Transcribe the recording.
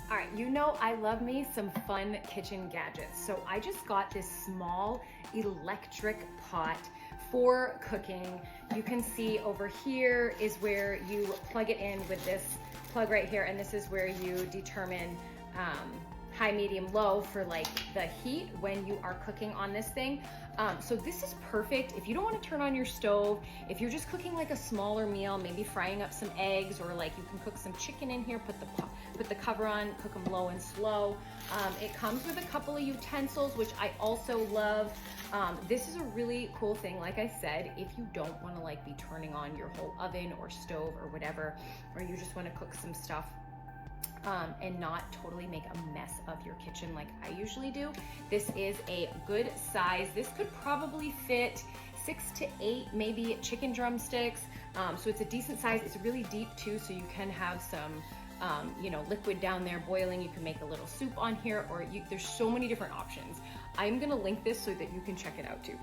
All right, you know I love me some fun kitchen gadgets. So I just got this small electric pot for cooking. You can see over here is where you plug it in with this plug right here, and this is where you determine high, medium, low for like the heat when you are cooking on this thing. So this is perfect if you don't want to turn on your stove, if you're just cooking like a smaller meal, maybe frying up some eggs, or like you can cook some chicken in here, put the cover on, cook them low and slow. It comes with a couple of utensils, which I also love. This is a really cool thing, like I said, if you don't want to like be turning on your whole oven or stove or whatever, or you just want to cook some stuff and not totally make a mess of your kitchen like I usually do. This is a good size. This could probably fit 6 to 8 maybe chicken drumsticks. So it's a decent size. It's really deep too, so you can have some liquid down there boiling. You can make a little soup on here, or there's so many different options. I'm gonna link this so that you can check it out too.